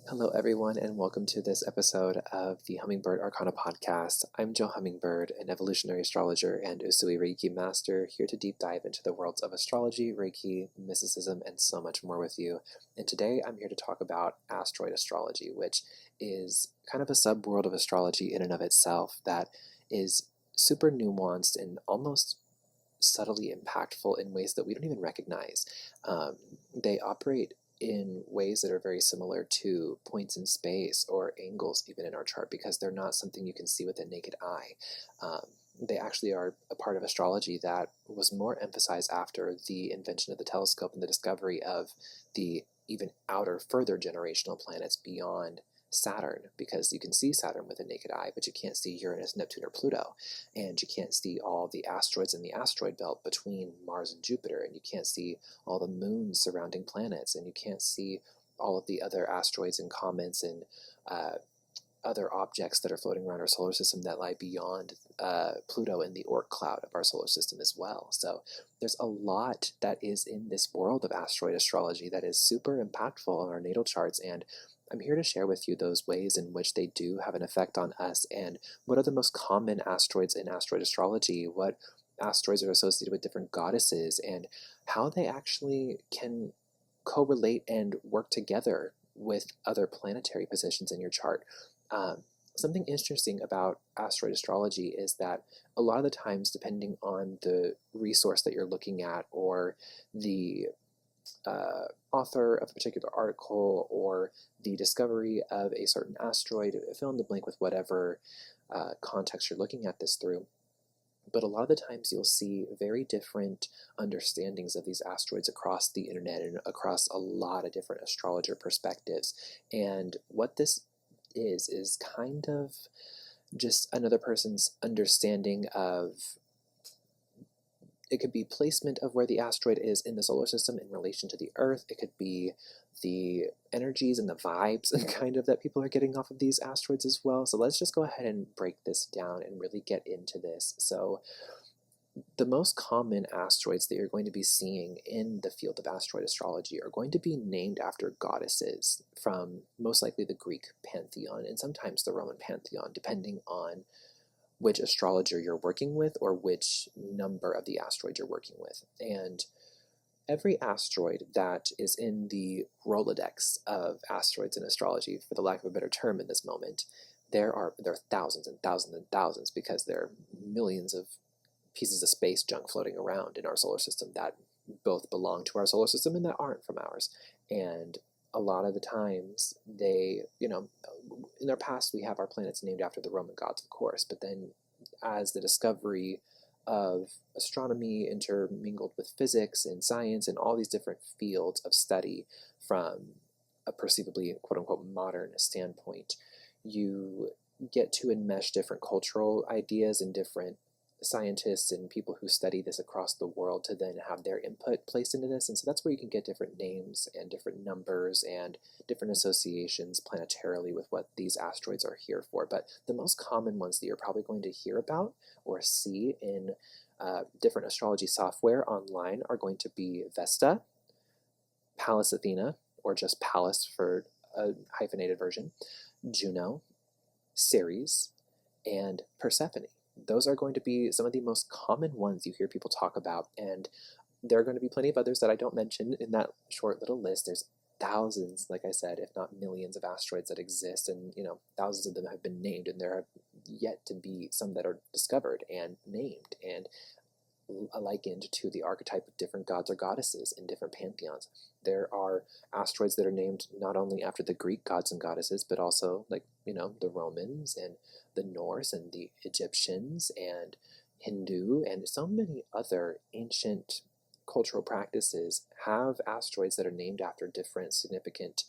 Hello, everyone, and welcome to this episode of the Hummingbird Arcana Podcast. I'm Jo Hummingbird, an Evolutionary Astrologer and Usui Reiki Master, here to deep dive into the worlds of astrology, Reiki, Mysticism, and so much more with you. And today I'm here to talk about Asteroid Astrology, which is kind of a subworld of astrology in and of itself that is super nuanced and almost subtly impactful in ways that we don't even recognize. They operate in ways that are very similar to points in space or angles even in our chart, because they're not something you can see with the naked eye. They actually are a part of astrology that was more emphasized after the invention of the telescope and the discovery of the even outer, further generational planets beyond Saturn, because you can see Saturn with a naked eye, but you can't see Uranus, Neptune, or Pluto, and you can't see all the asteroids in the asteroid belt between Mars and Jupiter, and you can't see all the moons surrounding planets, and you can't see all of the other asteroids and comets and other objects that are floating around our solar system that lie beyond Pluto in the Oort cloud of our solar system as well. So there's a lot that is in this world of asteroid astrology that is super impactful on our natal charts, and I'm here to share with you those ways in which they do have an effect on us, and what are the most common asteroids in asteroid astrology, what asteroids are associated with different goddesses, and how they actually can correlate and work together with other planetary positions in your chart. Something interesting about asteroid astrology is that a lot of the times, depending on the resource that you're looking at or the author of a particular article or the discovery of a certain asteroid, fill in the blank with whatever context you're looking at this through. But a lot of the times you'll see very different understandings of these asteroids across the internet and across a lot of different astrologer perspectives. And what this is kind of just another person's understanding of, it could be placement of where the asteroid is in the solar system in relation to the Earth. It could be the energies and the vibes and kind of that people are getting off of these asteroids as well. So let's just go ahead and break this down and really get into this. So the most common asteroids that you're going to be seeing in the field of asteroid astrology are going to be named after goddesses from most likely the Greek pantheon and sometimes the Roman pantheon, depending on which astrologer you're working with or which number of the asteroid you're working with. And every asteroid that is in the Rolodex of asteroids in astrology, for the lack of a better term in this moment, there are thousands and thousands and thousands, because there are millions of pieces of space junk floating around in our solar system that both belong to our solar system and that aren't from ours. And a lot of the times they, in our past we have our planets named after the Roman gods, of course, but then as the discovery of astronomy intermingled with physics and science and all these different fields of study from a perceivably quote-unquote modern standpoint, you get to enmesh different cultural ideas and different scientists and people who study this across the world to then have their input placed into this. And so that's where you can get different names and different numbers and different associations planetarily with what these asteroids are here for. But the most common ones that you're probably going to hear about or see in different astrology software online are going to be Vesta, Pallas Athena, or just Pallas for a hyphenated version, Juno, Ceres, and Persephone. Those are going to be some of the most common ones you hear people talk about, and there are going to be plenty of others that I don't mention in that short little list. There's thousands, like I said, if not millions of asteroids that exist, and thousands of them have been named, and there are yet to be some that are discovered and named and likened to the archetype of different gods or goddesses in different pantheons. There are asteroids that are named not only after the Greek gods and goddesses, but also the Romans and the Norse and the Egyptians and Hindu and so many other ancient cultural practices have asteroids that are named after different significant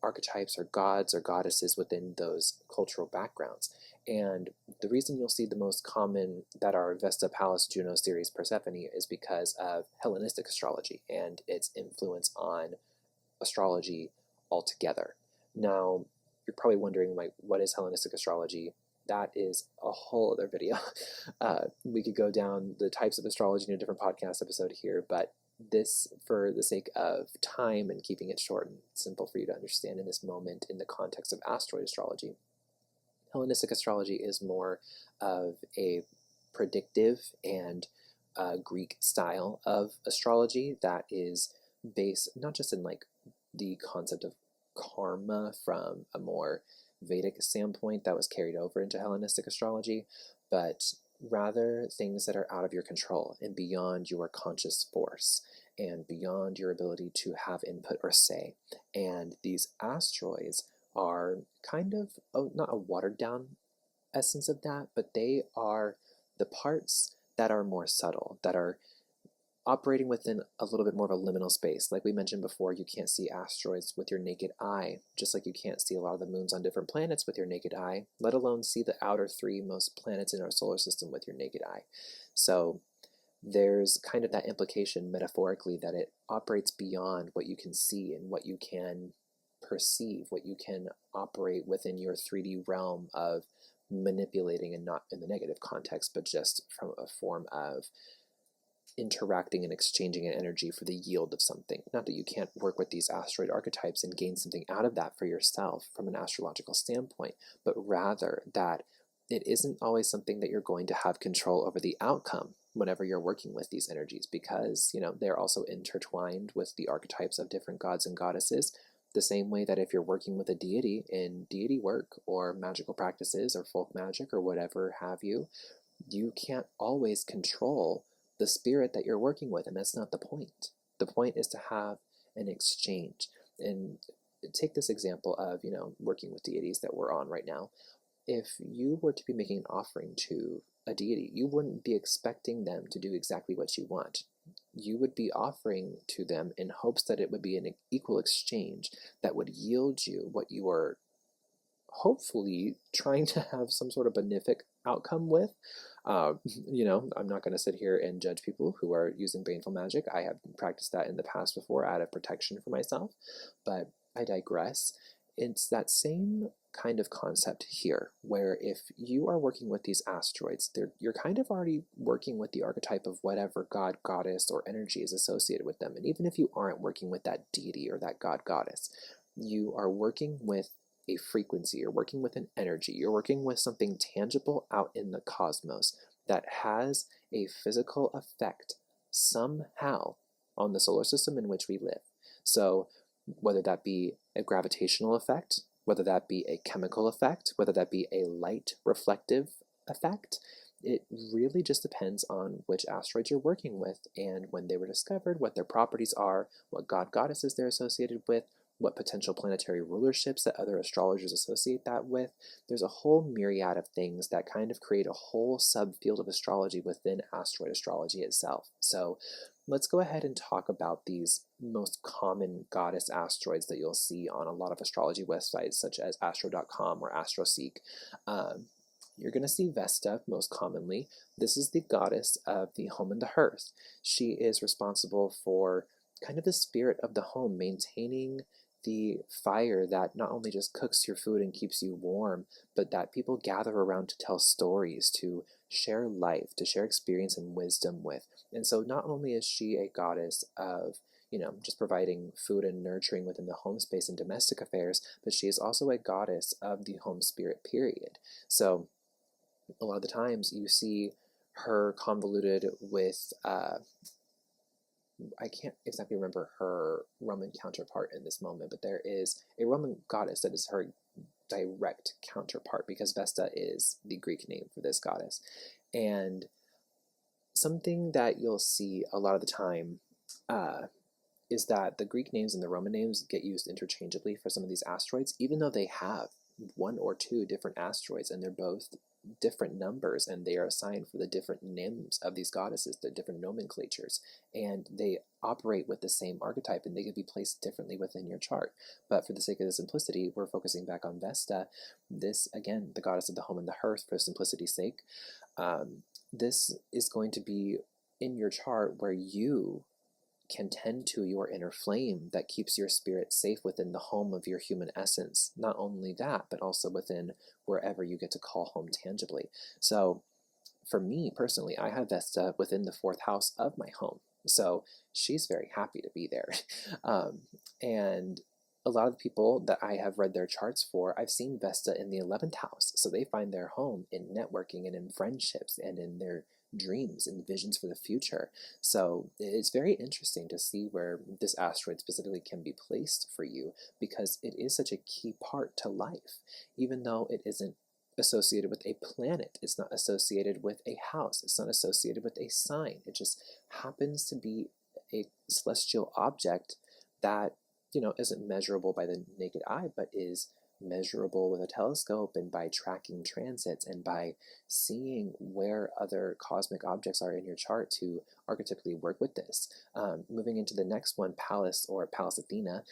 archetypes or gods or goddesses within those cultural backgrounds. And the reason you'll see the most common that are Vesta, Pallas, Juno, Ceres, Persephone is because of Hellenistic astrology and its influence on astrology altogether. Now, you're probably wondering, what is Hellenistic astrology? That is a whole other video. We could go down the types of astrology in a different podcast episode here, but this, for the sake of time and keeping it short and simple for you to understand in this moment in the context of asteroid astrology, Hellenistic astrology is more of a predictive and Greek style of astrology that is based not just in like the concept of karma from a more Vedic standpoint that was carried over into Hellenistic astrology, but rather things that are out of your control and beyond your conscious force and beyond your ability to have input or say. And these asteroids are kind of not a watered down essence of that, but they are the parts that are more subtle, that are operating within a little bit more of a liminal space. Like we mentioned before, you can't see asteroids with your naked eye, just like you can't see a lot of the moons on different planets with your naked eye, let alone see the outer three most planets in our solar system with your naked eye. So there's kind of that implication metaphorically that it operates beyond what you can see and what you can perceive, what you can operate within your 3D realm of manipulating, and not in the negative context, but just from a form of interacting and exchanging an energy for the yield of something. Not that you can't work with these asteroid archetypes and gain something out of that for yourself from an astrological standpoint, but rather that it isn't always something that you're going to have control over the outcome whenever you're working with these energies, because, you know, they're also intertwined with the archetypes of different gods and goddesses. The same way that if you're working with a deity in deity work or magical practices or folk magic or whatever have you, you can't always control the spirit that you're working with, and that's not the point. The point is to have an exchange. And take this example of, you know, working with deities that we're on right now. If you were to be making an offering to a deity, you wouldn't be expecting them to do exactly what you want. You would be offering to them in hopes that it would be an equal exchange that would yield you what you are hopefully trying to have some sort of benefic outcome with. You know, I'm not going to sit here and judge people who are using baneful magic. I have practiced that in the past before out of protection for myself, but I digress. It's that same kind of concept here, where if you are working with these asteroids, you're kind of already working with the archetype of whatever god, goddess, or energy is associated with them. And even if you aren't working with that deity or that god, goddess, you are working with a frequency, you're working with an energy, you're working with something tangible out in the cosmos that has a physical effect somehow on the solar system in which we live. So whether that be a gravitational effect, whether that be a chemical effect, whether that be a light reflective effect, it really just depends on which asteroids you're working with and when they were discovered, what their properties are, what god, goddesses they're associated with, what potential planetary rulerships that other astrologers associate that with. There's a whole myriad of things that kind of create a whole subfield of astrology within asteroid astrology itself. So let's go ahead and talk about these most common goddess asteroids that you'll see on a lot of astrology websites such as astro.com or astroseek. You're going to see Vesta most commonly. This is the goddess of the home and the hearth. She is responsible for kind of the spirit of the home, maintaining the fire that not only just cooks your food and keeps you warm, but that people gather around to tell stories, to share life, to share experience and wisdom with. And so not only is she a goddess of, you know, just providing food and nurturing within the home space and domestic affairs, but she is also a goddess of the home spirit, period. So a lot of the times you see her convoluted with I can't exactly remember her Roman counterpart in this moment, but there is a Roman goddess that is her direct counterpart, because Vesta is the Greek name for this goddess. And something that you'll see a lot of the time is that the Greek names and the Roman names get used interchangeably for some of these asteroids, even though they have one or two different asteroids, and they're both different numbers, and they are assigned for the different names of these goddesses, the different nomenclatures, and they operate with the same archetype, and they can be placed differently within your chart. But for the sake of the simplicity, we're focusing back on Vesta. This, again, the goddess of the home and the hearth, for simplicity's sake. This is going to be in your chart where you can tend to your inner flame that keeps your spirit safe within the home of your human essence. Not only that, but also within wherever you get to call home tangibly. So for me personally, I have Vesta within the 4th house of my home. So she's very happy to be there. And a lot of the people that I have read their charts for, I've seen Vesta in the 11th house. So they find their home in networking and in friendships and in their dreams and visions for the future. So it's very interesting to see where this asteroid specifically can be placed for you, because it is such a key part to life, even though it isn't associated with a planet. It's not associated with a house. It's not associated with a sign. It just happens to be a celestial object that, isn't measurable by the naked eye, but is measurable with a telescope and by tracking transits and by seeing where other cosmic objects are in your chart to archetypically work with this. Moving into the next one, Pallas or Pallas Athena,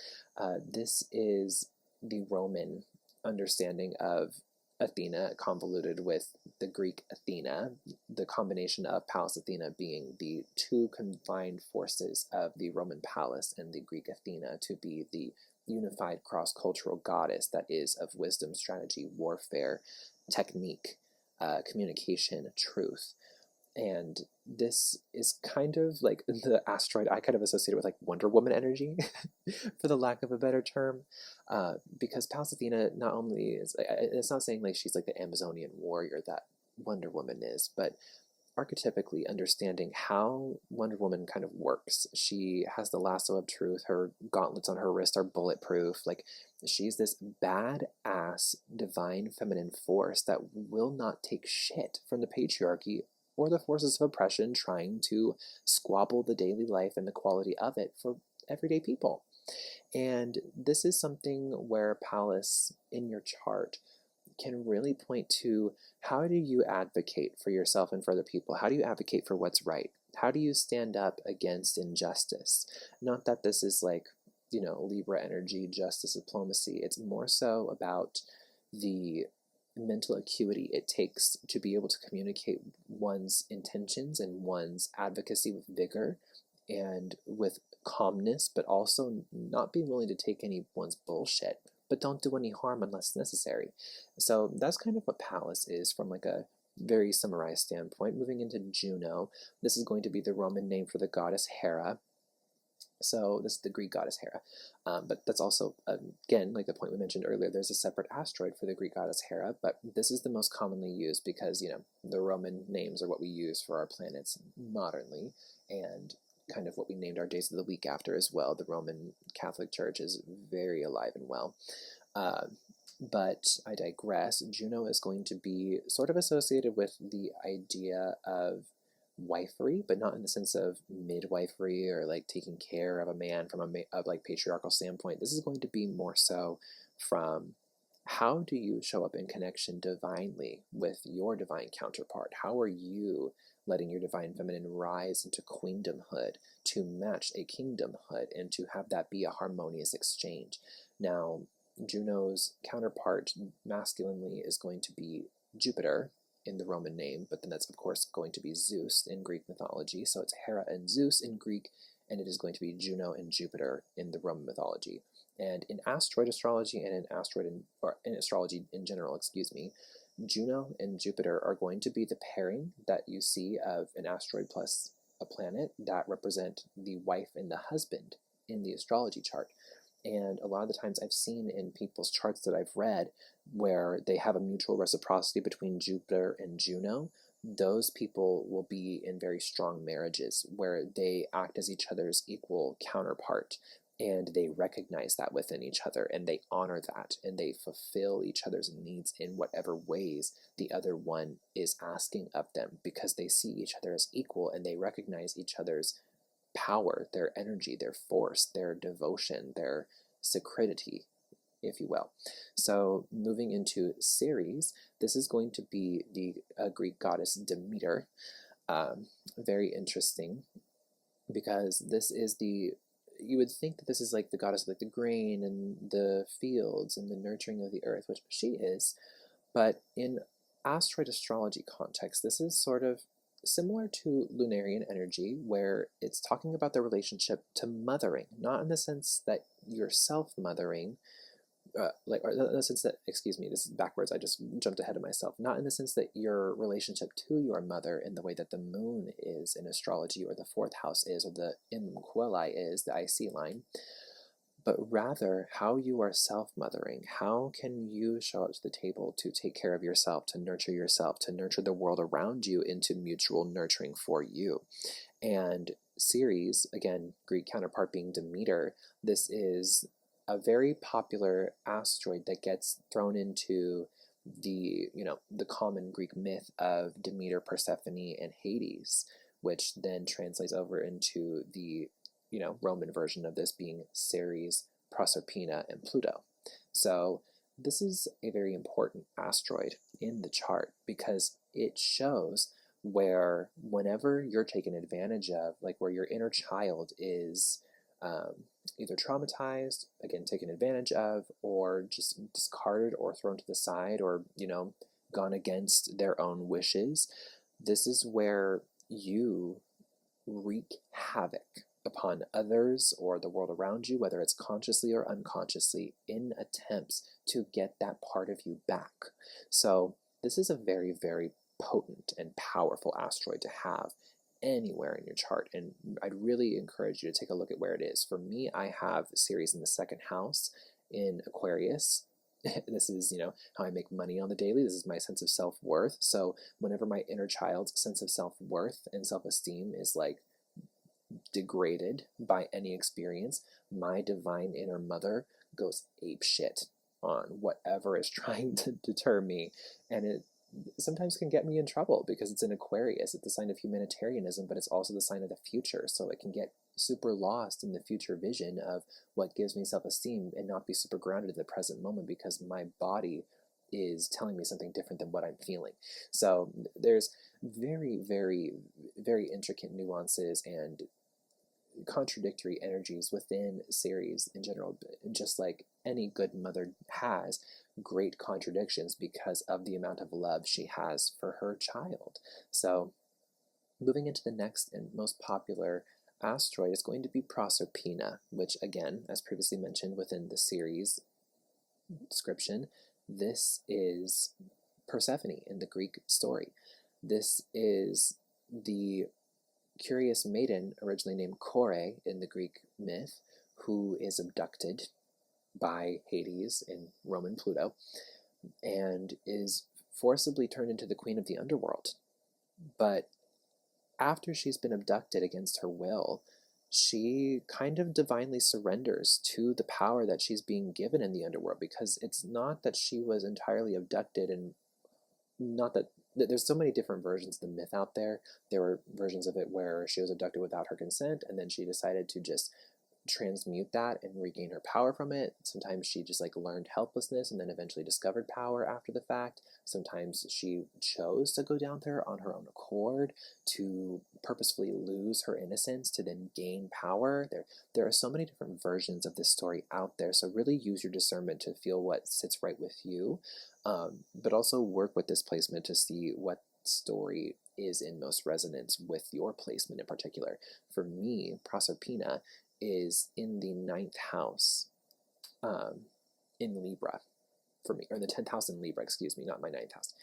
this is the Roman understanding of Athena convoluted with the Greek Athena, the combination of Pallas Athena being the two combined forces of the Roman Pallas and the Greek Athena to be the unified cross-cultural goddess that is of wisdom, strategy, warfare, technique, communication, truth. And this is kind of like the asteroid I kind of associated with like Wonder Woman energy, for the lack of a better term, because Pallas Athena not only is, it's not saying like she's like the Amazonian warrior that Wonder Woman is, but archetypically understanding how Wonder Woman kind of works. She has the lasso of truth. Her gauntlets on her wrist are bulletproof. Like, she's this badass divine feminine force that will not take shit from the patriarchy or the forces of oppression trying to squabble the daily life and the quality of it for everyday people. And this is something where Pallas in your chart can really point to, how do you advocate for yourself and for other people? How do you advocate for what's right? How do you stand up against injustice? Not that this is like, Libra energy, justice, diplomacy. It's more so about the mental acuity it takes to be able to communicate one's intentions and one's advocacy with vigor and with calmness, but also not being willing to take anyone's bullshit, but don't do any harm unless necessary. So that's kind of what Pallas is from like a very summarized standpoint. Moving into Juno, this is going to be the Roman name for the goddess Hera. So this is the Greek goddess Hera, but that's also, again, like the point we mentioned earlier, there's a separate asteroid for the Greek goddess Hera, but this is the most commonly used because, the Roman names are what we use for our planets modernly, and kind of what we named our days of the week after as well. The Roman Catholic Church is very alive and well. But I digress. Juno is going to be sort of associated with the idea of wifery, but not in the sense of midwifery or like taking care of a man from a like patriarchal standpoint. This is going to be more so from, how do you show up in connection divinely with your divine counterpart? How are you letting your divine feminine rise into queendomhood to match a kingdomhood and to have that be a harmonious exchange? Now, Juno's counterpart masculinely is going to be Jupiter in the Roman name, but then that's of course going to be Zeus in Greek mythology. So it's Hera and Zeus in Greek, and it is going to be Juno and Jupiter in the Roman mythology. And in asteroid astrology and in astrology in general, Juno and Jupiter are going to be the pairing that you see of an asteroid plus a planet that represent the wife and the husband in the astrology chart. And a lot of the times I've seen in people's charts that I've read where they have a mutual reciprocity between Jupiter and Juno, those people will be in very strong marriages where they act as each other's equal counterpart, and they recognize that within each other, and they honor that, and they fulfill each other's needs in whatever ways the other one is asking of them, because they see each other as equal and they recognize each other's power, their energy, their force, their devotion, their sacredity, if you will. So moving into Ceres, this is going to be the Greek goddess Demeter. Very interesting, because this is you would think that this is like the goddess of like the grain and the fields and the nurturing of the earth, which she is, but in asteroid astrology context, this is sort of similar to Lunarian energy, where it's talking about the relationship to mothering, not in the sense that you're self-mothering, or in the sense that, excuse me, this is backwards, I just jumped ahead of myself. Not in the sense that your relationship to your mother in the way that the moon is in astrology, or the fourth house is, or the imqueli is, the IC line, but rather how you are self-mothering. How can you show up to the table to take care of yourself, to nurture the world around you into mutual nurturing for you? And Ceres, again, Greek counterpart being Demeter, this is a very popular asteroid that gets thrown into the common Greek myth of Demeter, Persephone, and Hades, which then translates over into the Roman version of this being Ceres, Proserpina, and Pluto. So this is a very important asteroid in the chart because it shows where whenever you're taken advantage of, like where your inner child is either traumatized, again, taken advantage of, or just discarded or thrown to the side, or, gone against their own wishes, this is where you wreak havoc upon others or the world around you, whether it's consciously or unconsciously, in attempts to get that part of you back. So this is a very, very potent and powerful asteroid to have anywhere in your chart, and I'd really encourage you to take a look at where it is. For me, I have Ceres in the second house in Aquarius. This is, how I make money on the daily. This is my sense of self-worth. So whenever my inner child's sense of self-worth and self-esteem is like degraded by any experience, my divine inner mother goes ape shit on whatever is trying to deter me, and it sometimes can get me in trouble because it's in Aquarius. It's the sign of humanitarianism, but it's also the sign of the future, so it can get super lost in the future vision of what gives me self-esteem and not be super grounded in the present moment because my body is telling me something different than what I'm feeling. So there's very, very, very intricate nuances and contradictory energies within Ceres in general, just like any good mother has great contradictions because of the amount of love she has for her child. So moving into the next and most popular asteroid is going to be Proserpina, which again, as previously mentioned within the Ceres description, this is Persephone in the Greek story. This is the curious maiden, originally named Kore in the Greek myth, who is abducted by Hades in Roman Pluto and is forcibly turned into the queen of the underworld. But after she's been abducted against her will, she kind of divinely surrenders to the power that she's being given in the underworld, because it's not that she was entirely abducted, and not that there's so many different versions of the myth out there. There were versions of it where she was abducted without her consent, and then she decided to just transmute that and regain her power from it. Sometimes she just learned helplessness and then eventually discovered power after the fact. Sometimes she chose to go down there on her own accord to purposefully lose her innocence to then gain power. There are so many different versions of this story out there, so really use your discernment to feel what sits right with you, but also work with this placement to see what story is in most resonance with your placement in particular. For me, Proserpina is in the 9th house in Libra for me, or the 10th house in Libra, excuse me, not my 9th house,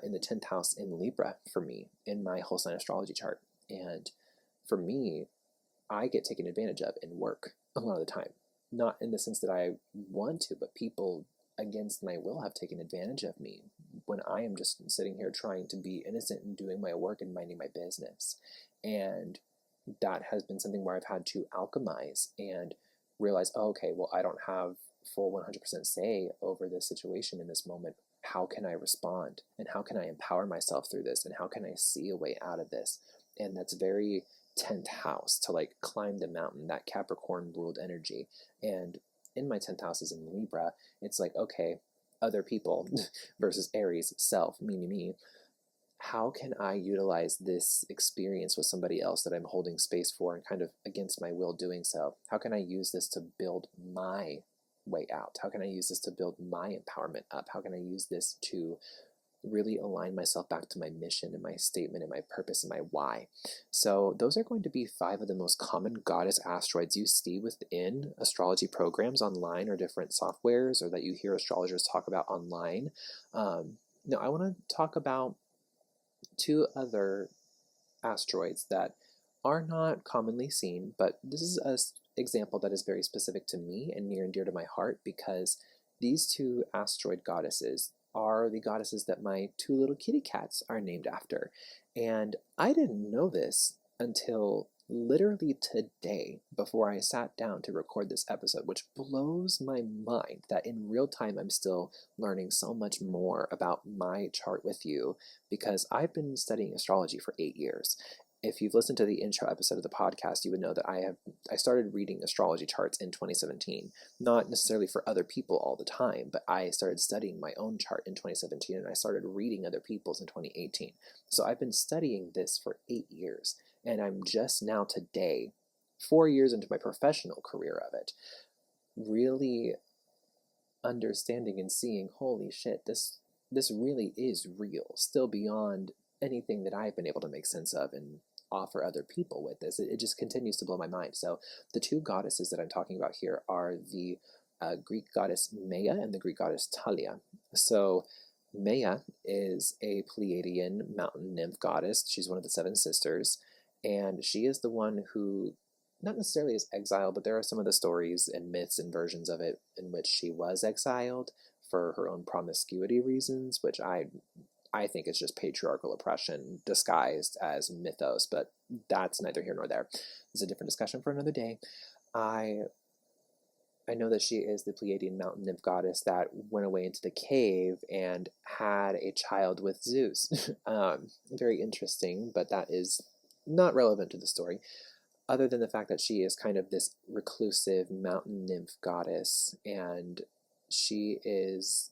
in the 10th house in Libra for me in my whole sign astrology chart. And for me, I get taken advantage of in work a lot of the time. Not in the sense that I want to, but people against my will have taken advantage of me when I am just sitting here trying to be innocent and doing my work and minding my business. And that has been something where I've had to alchemize and realize, oh, okay, well, I don't have full 100% say over this situation in this moment. How can I respond? And how can I empower myself through this? And how can I see a way out of this? And that's very 10th house, to climb the mountain, that Capricorn ruled energy. And in my 10th house is in Libra. It's okay, other people versus Aries, self, me. How can I utilize this experience with somebody else that I'm holding space for and kind of against my will doing so? How can I use this to build my way out? How can I use this to build my empowerment up? How can I use this to really align myself back to my mission and my statement and my purpose and my why. So those are going to be 5 of the most common goddess asteroids you see within astrology programs online or different softwares, or that you hear astrologers talk about online. Now I want to talk about 2 other asteroids that are not commonly seen, but this is an example that is very specific to me and near and dear to my heart, because these 2 asteroid goddesses are the goddesses that my 2 little kitty cats are named after. And I didn't know this until literally today, before I sat down to record this episode, which blows my mind that in real time I'm still learning so much more about my chart with you, because I've been studying astrology for 8 years. If you've listened to the intro episode of the podcast, you would know that I started reading astrology charts in 2017, not necessarily for other people all the time, but I started studying my own chart in 2017, and I started reading other people's in 2018. So I've been studying this for 8 years, and I'm just now today, 4 years into my professional career of it, really understanding and seeing, holy shit, this really is real, still beyond anything that I've been able to make sense of and offer other people with this. It just continues to blow my mind. So the 2 goddesses that I'm talking about here are the Greek goddess Maya and the Greek goddess Talia. So Maya is a Pleiadian mountain nymph goddess. She's one of the 7 sisters, and she is the one who not necessarily is exiled, but there are some of the stories and myths and versions of it in which she was exiled for her own promiscuity reasons, which I think it's just patriarchal oppression disguised as mythos, but that's neither here nor there. It's a different discussion for another day. I know that she is the Pleiadian mountain nymph goddess that went away into the cave and had a child with Zeus. Very interesting, but that is not relevant to the story, other than the fact that she is kind of this reclusive mountain nymph goddess, and she is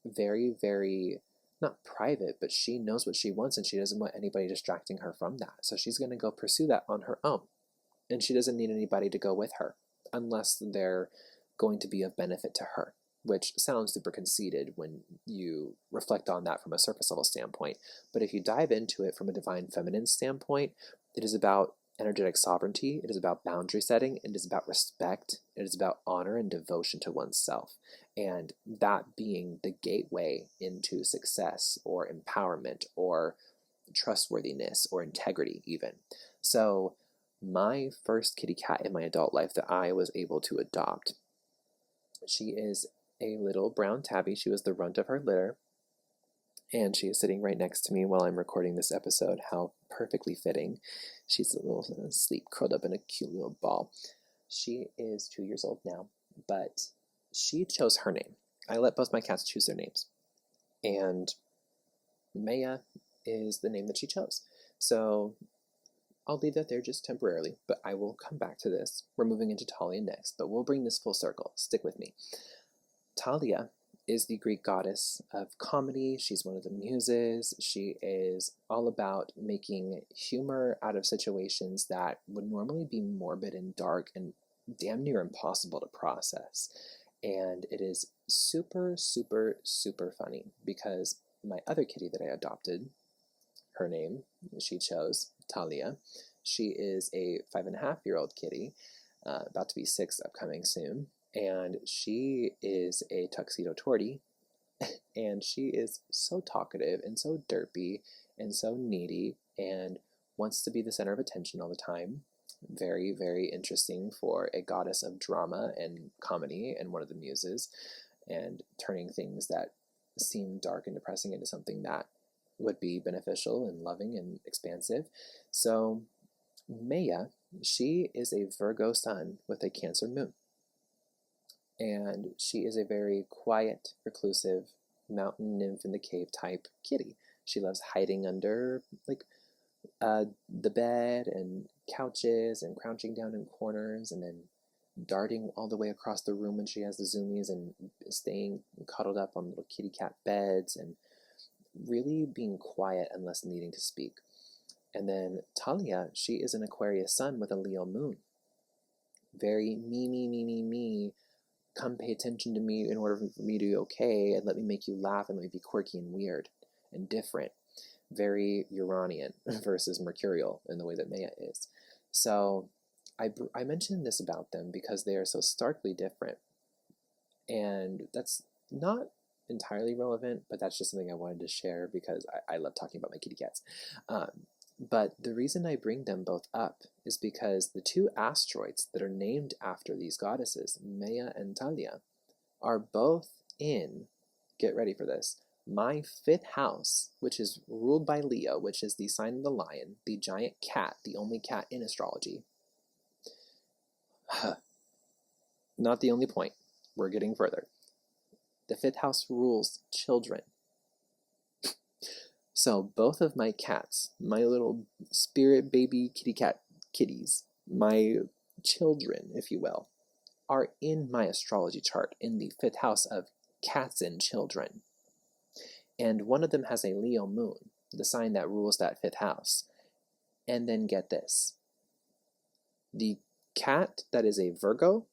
very, very not private, but she knows what she wants and she doesn't want anybody distracting her from that. So she's going to go pursue that on her own. And she doesn't need anybody to go with her unless they're going to be of benefit to her, which sounds super conceited when you reflect on that from a surface level standpoint. But if you dive into it from a divine feminine standpoint, it is about energetic sovereignty, it is about boundary setting, it is about respect, it is about honor and devotion to oneself, and that being the gateway into success or empowerment or trustworthiness or integrity even. So my first kitty cat in my adult life that I was able to adopt, she is a little brown tabby. She was the runt of her litter, and she is sitting right next to me while I'm recording this episode. How perfectly fitting. She's a little asleep, curled up in a cute little ball. She is 2 years old now, but she chose her name. I let both my cats choose their names, and Maya is the name that she chose. So I'll leave that there just temporarily, but I will come back to this. We're moving into Talia next, but we'll bring this full circle. Stick with me. Talia is the Greek goddess of comedy. She's one of the muses. She is all about making humor out of situations that would normally be morbid and dark and damn near impossible to process. And it is super, super, super funny because my other kitty that I adopted, her name, she chose, Talia. She is a 5.5-year-old kitty, about to be 6 upcoming soon. And she is a tuxedo tortie, and she is so talkative and so derpy and so needy and wants to be the center of attention all the time. Very, very interesting for a goddess of drama and comedy and one of the muses, and turning things that seem dark and depressing into something that would be beneficial and loving and expansive. So Maya, she is a Virgo sun with a Cancer moon. And she is a very quiet, reclusive, mountain nymph in the cave type kitty. She loves hiding under the bed and couches and crouching down in corners and then darting all the way across the room when she has the zoomies and staying cuddled up on little kitty cat beds and really being quiet unless needing to speak. And then Talia, she is an Aquarius sun with a Leo moon. Very me. Come pay attention to me in order for me to be okay, and let me make you laugh and let me be quirky and weird. and different, very Uranian versus Mercurial in the way that Maya is. So I mentioned this about them because they are so starkly different. And that's not entirely relevant, but that's just something I wanted to share because I love talking about my kitty cats. But the reason I bring them both up is because the two asteroids that are named after these goddesses, Maya and Talia, are both in, get ready for this, my 5th house, which is ruled by Leo, which is the sign of the lion, the giant cat, the only cat in astrology. Not the only point. We're getting further. The 5th house rules children. So both of my cats, my little spirit baby kitties, my children, if you will, are in my astrology chart in the 5th house of cats and children. And one of them has a Leo moon, the sign that rules that 5th house. And then get this. The cat that is a Virgo,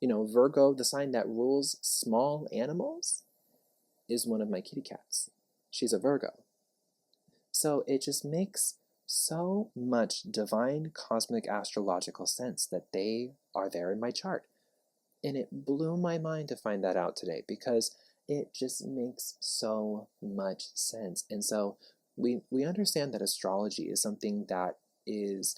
Virgo, the sign that rules small animals, is one of my kitty cats. She's a Virgo. So it just makes so much divine cosmic astrological sense that they are there in my chart. And it blew my mind to find that out today because it just makes so much sense. And so we understand that astrology is something that is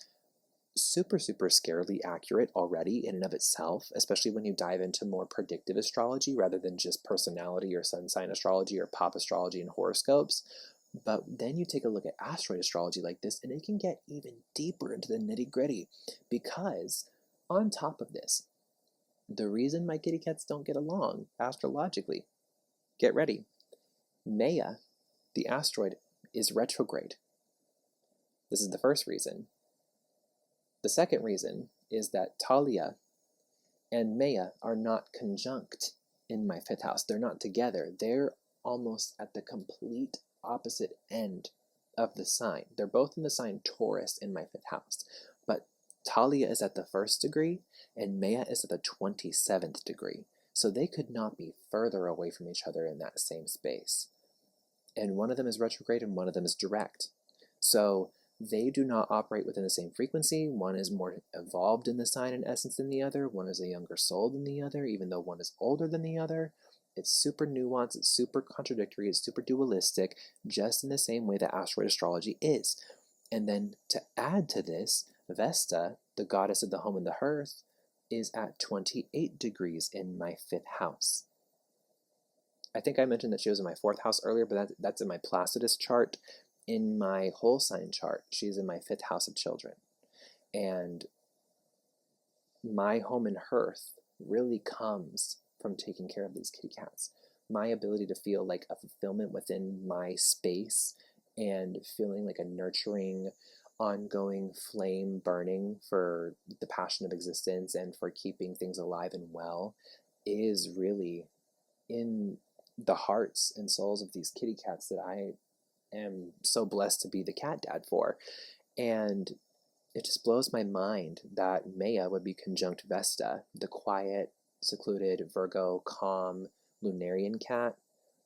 super, super scarily accurate already in and of itself, especially when you dive into more predictive astrology rather than just personality or sun sign astrology or pop astrology and horoscopes. But then you take a look at asteroid astrology like this, and it can get even deeper into the nitty-gritty because on top of this, the reason my kitty cats don't get along astrologically, get ready, Maya, the asteroid, is retrograde. This is the first reason. The second reason is that Talia and Maya are not conjunct in my 5th house. They're not together. They're almost at the complete opposite end of the sign. They're both in the sign Taurus in my 5th house. But Talia is at the 1st degree and Maya is at the 27th degree. So they could not be further away from each other in that same space. And one of them is retrograde and one of them is direct. So they do not operate within the same frequency. One is more evolved in the sign and essence than the other. One is a younger soul than the other, even though one is older than the other. It's super nuanced, it's super contradictory, it's super dualistic, just in the same way that asteroid astrology is. And then to add to this, Vesta, the goddess of the home and the hearth, is at 28 degrees in my 5th house. I think I mentioned that she was in my 4th house earlier, but that's in my Placidus chart. In my whole sign chart, she's in my 5th house of children. And my home and hearth really comes from taking care of these kitty cats. My ability to feel like a fulfillment within my space and feeling like a nurturing, ongoing flame burning for the passion of existence and for keeping things alive and well is really in the hearts and souls of these kitty cats that I am so blessed to be the cat dad for. And it just blows my mind that Maya would be conjunct Vesta, the quiet, secluded, Virgo, calm, Lunarian cat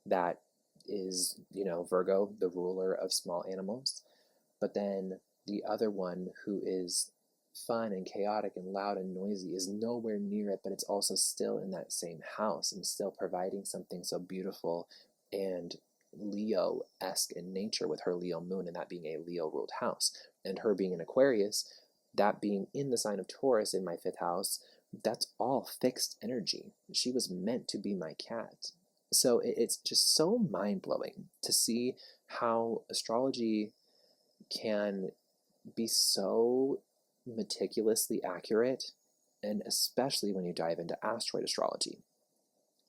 that is, Virgo, the ruler of small animals. But then the other one who is fun and chaotic and loud and noisy is nowhere near it, but it's also still in that same house and still providing something so beautiful and Leo-esque in nature with her Leo moon and that being a Leo-ruled house. And her being an Aquarius, that being in the sign of Taurus in my 5th house, that's all fixed energy. She was meant to be my cat. So it's just so mind-blowing to see how astrology can be so meticulously accurate, and especially when you dive into asteroid astrology.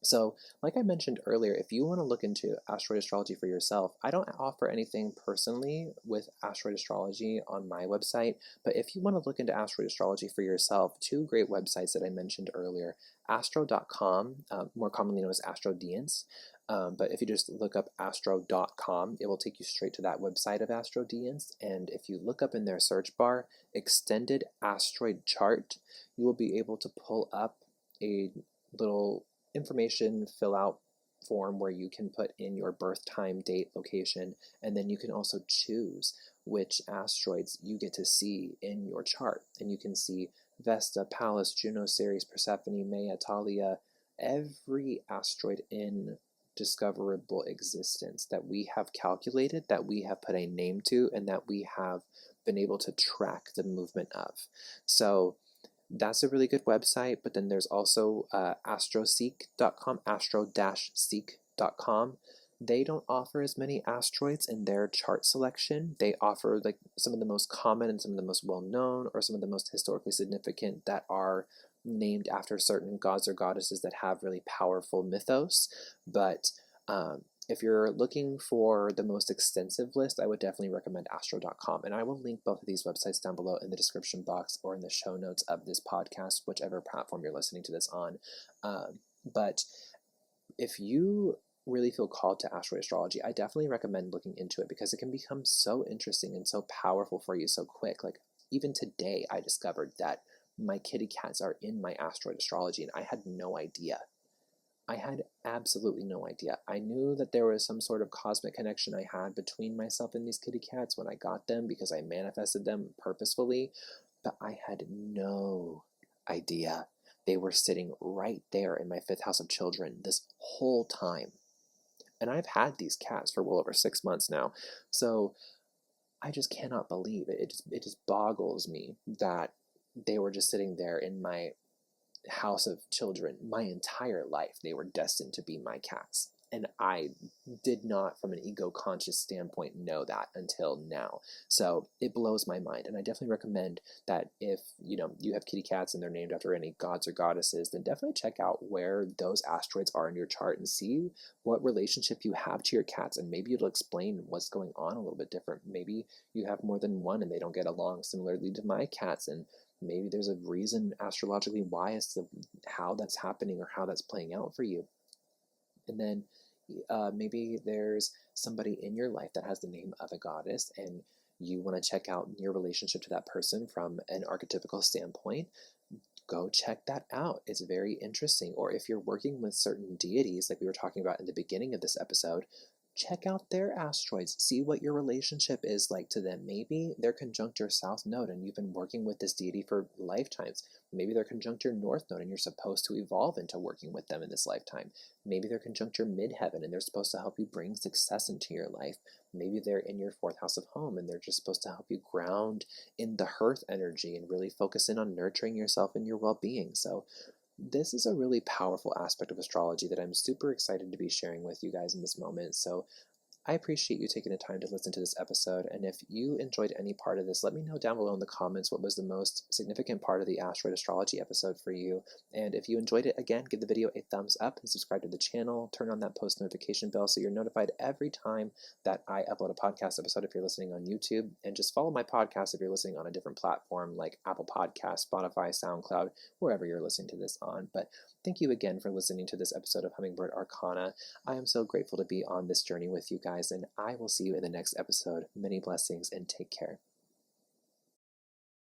So, like I mentioned earlier, if you want to look into asteroid astrology for yourself, I don't offer anything personally with asteroid astrology on my website, but if you want to look into asteroid astrology for yourself, 2 great websites that I mentioned earlier, astro.com, more commonly known as Astrodience, but if you just look up astro.com, it will take you straight to that website of Astrodience, and if you look up in their search bar, extended asteroid chart, you will be able to pull up a little information fill out form where you can put in your birth time, date, location, and then you can also choose which asteroids you get to see in your chart. And you can see Vesta, Pallas, Juno, Ceres, Persephone, Maia, Thalia, every asteroid in discoverable existence that we have calculated, that we have put a name to, and that we have been able to track the movement of. So that's a really good website. But then there's also astroseek.com, astro-seek.com. They don't offer as many asteroids in their chart selection. They offer like some of the most common and some of the most well-known, or some of the most historically significant that are named after certain gods or goddesses that have really powerful mythos. But if you're looking for the most extensive list, I would definitely recommend astro.com. And I will link both of these websites down below in the description box or in the show notes of this podcast, whichever platform you're listening to this on. But if you really feel called to asteroid astrology, I definitely recommend looking into it, because it can become so interesting and so powerful for you so quick. Like even today, I discovered that my kitty cats are in my asteroid astrology, and I had no idea. I had absolutely no idea. I knew that there was some sort of cosmic connection I had between myself and these kitty cats when I got them, because I manifested them purposefully, but I had no idea they were sitting right there in my 5th house of children this whole time. And I've had these cats for well over 6 months now. So I just cannot believe it. It just boggles me that they were just sitting there in my house of children my entire life. They were destined to be my cats. And I did not, from an ego-conscious standpoint, know that until now. So it blows my mind. And I definitely recommend that if you have kitty cats and they're named after any gods or goddesses, then definitely check out where those asteroids are in your chart and see what relationship you have to your cats. And maybe it'll explain what's going on a little bit different. Maybe you have more than one and they don't get along, similarly to my cats. And maybe there's a reason astrologically why as to how that's happening or how that's playing out for you. And then maybe there's somebody in your life that has the name of a goddess, and you want to check out your relationship to that person from an archetypical standpoint. Go check that out. It's very interesting. Or if you're working with certain deities, like we were talking about in the beginning of this episode, check out their asteroids. See what your relationship is like to them. Maybe they're conjunct your south node and you've been working with this deity for lifetimes. Maybe they're conjunct your north node and you're supposed to evolve into working with them in this lifetime. Maybe they're conjunct your midheaven and they're supposed to help you bring success into your life. Maybe they're in your 4th house of home and they're just supposed to help you ground in the hearth energy and really focus in on nurturing yourself and your well-being. So this is a really powerful aspect of astrology that I'm super excited to be sharing with you guys in this moment. So I appreciate you taking the time to listen to this episode, and if you enjoyed any part of this, let me know down below in the comments what was the most significant part of the Asteroid Astrology episode for you. And if you enjoyed it, again, give the video a thumbs up and subscribe to the channel. Turn on that post notification bell so you're notified every time that I upload a podcast episode if you're listening on YouTube. And just follow my podcast if you're listening on a different platform like Apple Podcasts, Spotify, SoundCloud, wherever you're listening to this on. But thank you again for listening to this episode of Hummingbird Arcana. I am so grateful to be on this journey with you guys, and I will see you in the next episode. Many blessings and take care.